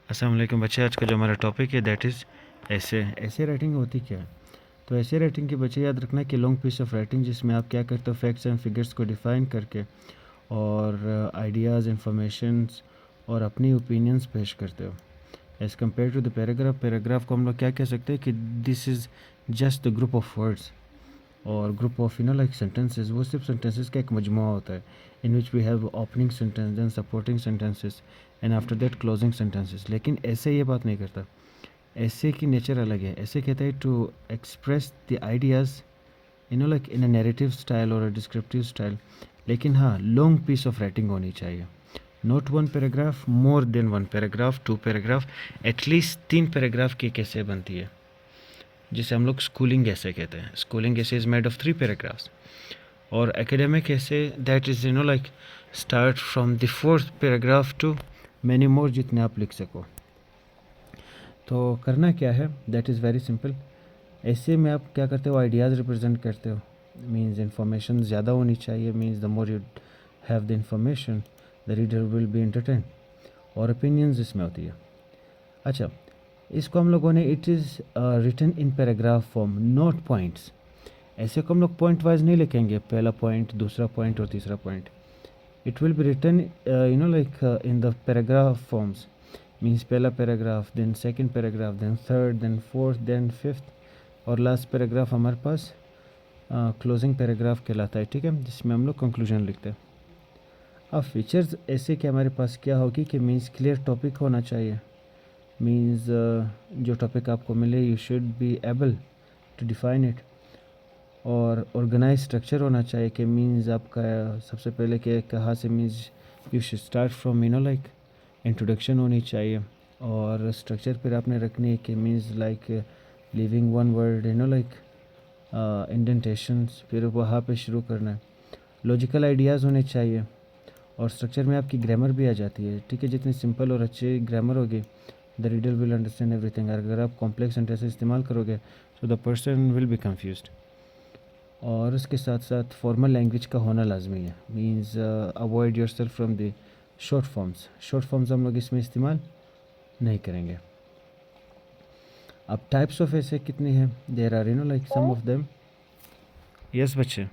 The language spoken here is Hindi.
अस्सलाम वालेकुम बच्चे, आज का जो हमारा टॉपिक है दैट इज़ ऐसे राइटिंग होती क्या है। तो ऐसे राइटिंग के बच्चे याद रखना कि लॉन्ग पीस ऑफ राइटिंग जिसमें आप क्या करते हो, फैक्ट्स एंड फिगर्स को डिफ़ाइन करके और आइडियाज़, इंफॉर्मेशंस और अपनी ओपिनियंस पेश करते हो। As compare to the paragraph को हम लोग क्या कह सकते हैं कि this is just the group of words और ग्रुप ऑफ लाइक सेंटेंसेस। वो सिर्फ सेंटेंसेस का एक मजमुआ होता है in which we have opening sentence, then supporting sentences and after that closing sentences. लेकिन ऐसे ये बात नहीं करता। ऐसे की नेचर अलग है। ऐसे कहता है to express the ideas like in a narrative style और अ डिस्क्रिप्टिव स्टाइल। लेकिन हाँ, लॉन्ग पीस ऑफ राइटिंग होनी चाहिए, not one paragraph, more than one paragraph, two paragraph, at least 3 paragraph की कैसे बनती है, जिसे हम लोग स्कूलिंग ऐसे कहते हैं। Schooling essay is made of 3 paragraphs और academic essay that is like start from the 4th paragraph to many more, जितने आप लिख सको। तो करना क्या है, दैट इज़ वेरी सिंपल। ऐसे में आप क्या करते हो, आइडियाज़ रिप्रेजेंट करते हो। मीन्स इंफॉर्मेशन ज़्यादा होनी चाहिए, means the more you have the information the reader will be entertain. और ओपिनियंस इसमें होती है। अच्छा, इसको हम लोगों ने it is written in paragraph form, not points. Essay को हम लोग पॉइंट वाइज नहीं लिखेंगे, पहला पॉइंट, दूसरा पॉइंट और तीसरा point. It will be written like in the paragraph forms, means पहला paragraph, then second paragraph, then third, then fourth, then fifth और लास्ट पैराग्राफ हमारे पास क्लोजिंग पैराग्राफ कहलाता है। ठीक है, जिसमें हम लोग कंक्लूजन लिखते हैं। अब फीचर्स ऐसे कि हमारे पास क्या होगी कि मीन्स क्लियर टॉपिक होना चाहिए। मीन्स जो टॉपिक आपको मिले you should be able to define it. और ऑर्गेनाइज स्ट्रक्चर होना चाहिए कि मीन्स आपका सबसे पहले कि कहाँ से, means you should start from like introduction होनी चाहिए और स्ट्रक्चर फिर आपने रखनी है कि means like living one word like indentations, फिर वहाँ पे शुरू करना है। लॉजिकल आइडियाज़ होने चाहिए और स्ट्रक्चर में आपकी ग्रामर भी आ जाती है। ठीक है, जितनी सिंपल और अच्छी ग्रामर होगी the reader will understand everything. अगर आप कॉम्प्लेक्स सेंटेंस इस्तेमाल करोगे तो the person will be confused. और उसके साथ साथ फॉर्मल लैंग्वेज का होना लाजमी है। Means avoid your self from the short forms हम लोग इसमें इस्तेमाल नहीं करेंगे। अब टाइप्स ऑफ ऐसे कितनी हैं, there are like some of them. Yes बच्चे।